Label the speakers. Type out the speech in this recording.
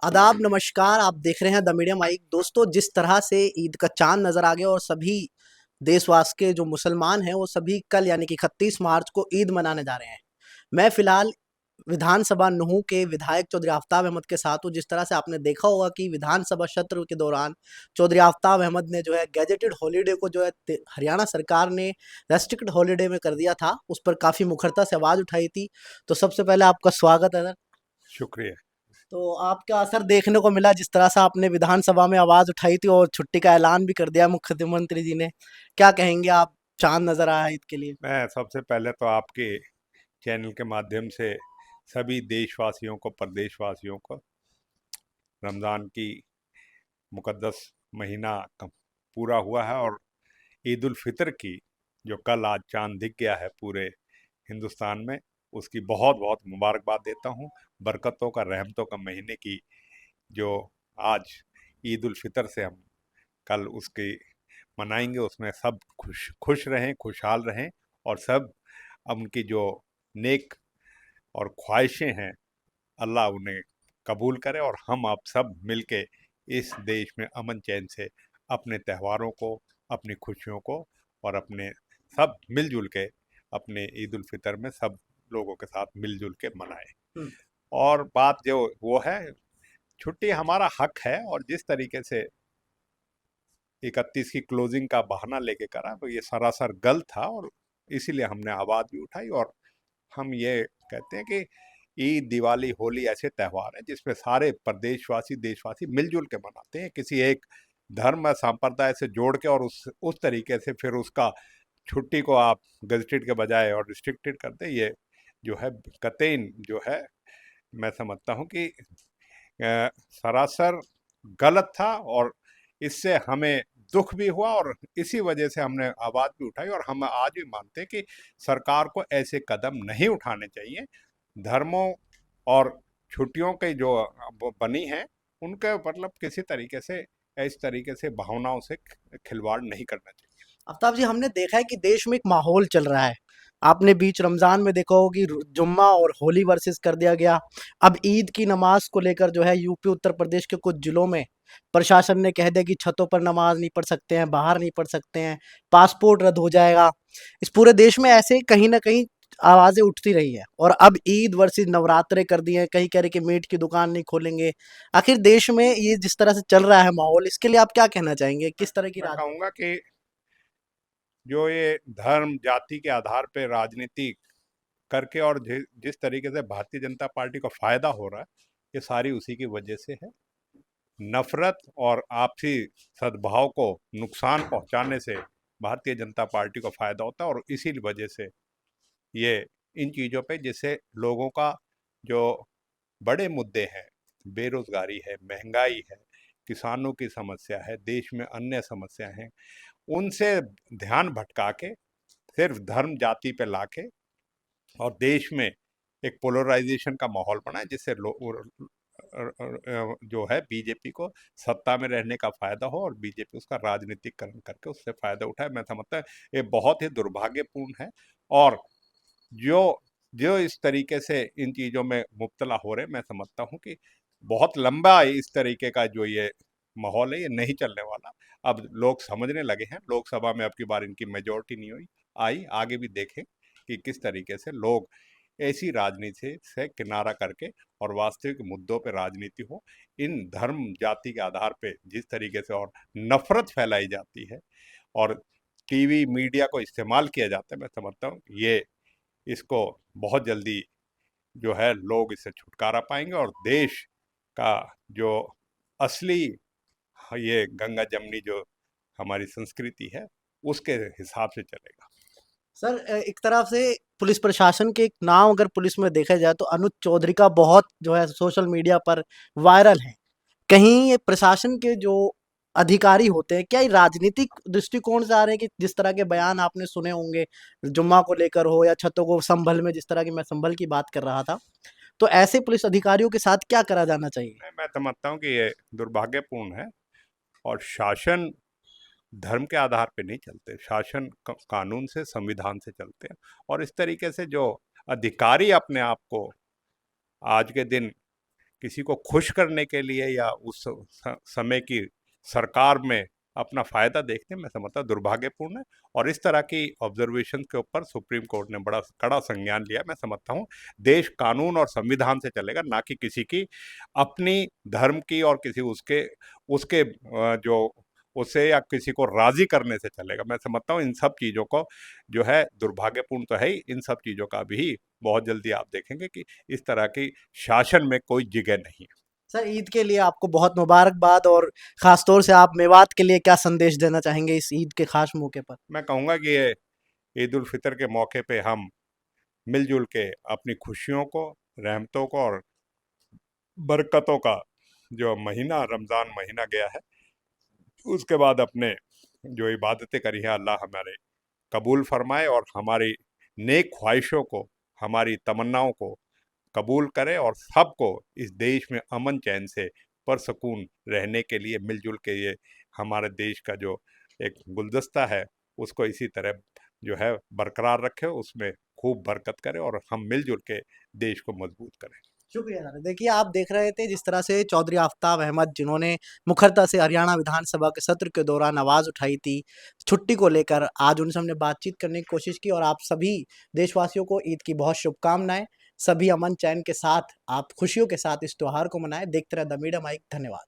Speaker 1: आदाब नमस्कार। आप देख रहे हैं द मीडिया माइक। दोस्तों, जिस तरह से ईद का चांद नजर आ गया और सभी देशवासी के जो मुसलमान हैं वो सभी कल यानी कि 31 मार्च को ईद मनाने जा रहे हैं। मैं फिलहाल विधानसभा नूंह के विधायक चौधरी आफ्ताब अहमद के साथ हूँ। जिस तरह से आपने देखा होगा कि विधानसभा सत्र के दौरान चौधरी आफ्ताब अहमद ने जो है गैजेटेड हॉलीडे को जो है हरियाणा सरकार ने रेस्ट्रिक्टेड हॉलीडे में कर दिया था, उस पर काफी मुखरता से आवाज उठाई थी। तो सबसे पहले आपका स्वागत है सर।
Speaker 2: शुक्रिया।
Speaker 1: तो आपका असर देखने को मिला जिस तरह से आपने विधानसभा में आवाज उठाई थी और छुट्टी का ऐलान भी कर दिया मुख्यमंत्री जी ने। क्या कहेंगे आप? चांद नजर आया ईद के लिए।
Speaker 2: मैं सबसे पहले तो आपके चैनल के माध्यम से सभी देशवासियों को, प्रदेशवासियों को रमज़ान की मुक़द्दस महीना पूरा हुआ है और ईद उल फितर की जो कल आज चांद दिख गया है पूरे हिंदुस्तान में, उसकी बहुत बहुत मुबारकबाद देता हूँ। बरकतों का, रहमतों का महीने की जो आज ईद उल फितर से हम कल उसकी मनाएंगे, उसमें सब खुश खुश रहें, खुशहाल रहें और सब उनकी जो नेक और ख्वाहिशें हैं अल्लाह उन्हें कबूल करे और हम आप सब मिलके इस देश में अमन चैन से अपने त्योहारों को, अपनी खुशियों को और अपने सब मिलजुल के अपने ईद उल फितर में सब लोगों के साथ मिलजुल के मनाएं।
Speaker 1: हम्म।
Speaker 2: और बात जो वो है, छुट्टी हमारा हक है और जिस तरीके से 31 की क्लोजिंग का बहाना लेके करा तो ये सरासर गलत था और इसीलिए हमने आवाज़ भी उठाई। और हम ये कहते हैं कि ईद, दिवाली, होली ऐसे त्यौहार हैं जिसमें सारे प्रदेशवासी, देशवासी मिलजुल के मनाते हैं। किसी एक धर्म या संप्रदाय से जोड़ के और उस तरीके से फिर उसका छुट्टी को आप गजटेड के बजाय और रिस्ट्रिक्टेड कर दें, ये जो है कतईन जो है, मैं समझता हूँ कि सरासर गलत था और इससे हमें दुख भी हुआ और इसी वजह से हमने आवाज़ भी उठाई। और हम आज भी मानते हैं कि सरकार को ऐसे कदम नहीं उठाने चाहिए। धर्मों और छुट्टियों के जो बनी हैं उनके मतलब किसी तरीके से इस तरीके से भावनाओं से खिलवाड़ नहीं करना चाहिए।
Speaker 1: आफ्ताब जी, हमने देखा है कि देश में एक माहौल चल रहा है। आपने बीच रमजान में देखा हो कि जुम्मा और होली वर्सेस कर दिया गया। अब ईद की नमाज को लेकर जो है यूपी उत्तर प्रदेश के कुछ जिलों में प्रशासन ने कह दिया कि छतों पर नमाज नहीं पढ़ सकते हैं, बाहर नहीं पढ़ सकते हैं, पासपोर्ट रद्द हो जाएगा। इस पूरे देश में ऐसे कहीं ना कहीं आवाजें उठती रही है और अब ईद वर्सेस नवरात्रे कर दिए हैं। कहीं कह रहे कि मीट की दुकान नहीं खोलेंगे। आखिर देश में ये जिस तरह से चल रहा है माहौल, इसके लिए आप क्या कहना चाहेंगे? किस तरह की
Speaker 2: मैं
Speaker 1: राज?
Speaker 2: कहूँगा कि जो ये धर्म जाति के आधार पर राजनीति करके और जिस तरीके से भारतीय जनता पार्टी को फायदा हो रहा है, ये सारी उसी की वजह से है। नफरत और आपसी सद्भाव को नुकसान पहुंचाने से भारतीय जनता पार्टी को फायदा होता है और इसी वजह से ये इन चीज़ों पे, जिससे लोगों का जो बड़े मुद्दे हैं, बेरोजगारी है, महंगाई है, किसानों की समस्या है, देश में अन्य समस्या हैं, उनसे ध्यान भटका के सिर्फ धर्म जाति पे लाके और देश में एक पोलराइजेशन का माहौल बना है जिससे जो है बीजेपी को सत्ता में रहने का फायदा हो और बीजेपी उसका राजनीतिकरण करके उससे फायदा उठाए। मैं समझता है ये बहुत ही दुर्भाग्यपूर्ण है। और जो जो इस तरीके से इन चीज़ों में मुब्तला हो रहे, मैं समझता हूँ कि बहुत लंबा इस तरीके का जो ये माहौल है ये नहीं चलने वाला। अब लोग समझने लगे हैं, लोकसभा में अब की बार इनकी मेजोरिटी नहीं हुई आई, आगे भी देखें कि किस तरीके से लोग ऐसी राजनीति से किनारा करके और वास्तविक मुद्दों पे राजनीति हो। इन धर्म जाति के आधार पे जिस तरीके से और नफरत फैलाई जाती है और टीवी मीडिया को इस्तेमाल किया जाता है, मैं समझता हूँ ये इसको बहुत जल्दी जो है लोग इससे छुटकारा पाएंगे और देश का जो असली ये गंगा जमनी जो हमारी संस्कृति है उसके हिसाब से चलेगा।
Speaker 1: सर, एक तरफ से पुलिस प्रशासन के एक नाम अगर पुलिस में देखा जाए तो अनुज चौधरी का बहुत जो है सोशल मीडिया पर वायरल है। कहीं ये प्रशासन के जो अधिकारी होते हैं, क्या ये राजनीतिक दृष्टिकोण से आ रहे हैं कि जिस तरह के बयान आपने सुने होंगे जुम्मा को लेकर हो या छतों को संभल में, जिस तरह की मैं संभल की बात कर रहा था, तो ऐसे पुलिस अधिकारियों के साथ क्या करा जाना चाहिए?
Speaker 2: मैं समझता हूँ कि ये दुर्भाग्यपूर्ण है और शासन धर्म के आधार पे नहीं चलते, शासन कानून से, संविधान से चलते हैं। और इस तरीके से जो अधिकारी अपने आप को आज के दिन किसी को खुश करने के लिए या उस समय की सरकार में अपना फायदा देखते हैं, मैं समझता हूँ दुर्भाग्यपूर्ण है। और इस तरह की ऑब्जर्वेशन के ऊपर सुप्रीम कोर्ट ने बड़ा कड़ा संज्ञान लिया। मैं समझता हूँ देश कानून और संविधान से चलेगा, ना कि किसी की अपनी धर्म की और किसी उसके उसके जो उसे या किसी को राजी करने से चलेगा। मैं समझता हूँ इन सब चीजों को जो है दुर्भाग्यपूर्ण तो है ही, इन सब चीजों का भी बहुत जल्दी आप देखेंगे कि इस तरह की शासन में कोई जगह नहीं है।
Speaker 1: सर, ईद के लिए आपको बहुत मुबारकबाद, और खास तौर से आप मेवात के लिए क्या संदेश देना चाहेंगे इस ईद के खास मौके पर?
Speaker 2: मैं कहूँगा कि ये ईद उल फितर के मौके पे हम मिलजुल के अपनी खुशियों को, रहमतों को और बरकतों का जो महीना रमज़ान महीना गया है, उसके बाद अपने जो इबादतें करी हैं अल्लाह हमारे कबूल फरमाए और हमारी नेक ख्वाहिशों को, हमारी तमन्नाओं को कबूल करे और सबको इस देश में अमन चैन से पुरसकून रहने के लिए मिलजुल के ये हमारे देश का जो एक गुलदस्ता है उसको इसी तरह जो है बरकरार रखे, उसमें खूब बरकत करे और हम मिलजुल के देश को मजबूत करें।
Speaker 1: शुक्रिया सर। देखिए, आप देख रहे थे जिस तरह से चौधरी आफ़ताब अहमद, जिन्होंने मुखर्ता से हरियाणा विधानसभा के सत्र के दौरान आवाज़ उठाई थी, छुट्टी को लेकर, आज उनसे हमने बातचीत करने की कोशिश की, और आप सभी देशवासियों को ईद की बहुत शुभकामनाएँ। सभी अमन चैन के साथ, आप खुशियों के साथ इस त्योहार को मनाएँ। देखते रहे द मीडिया माइक। धन्यवाद।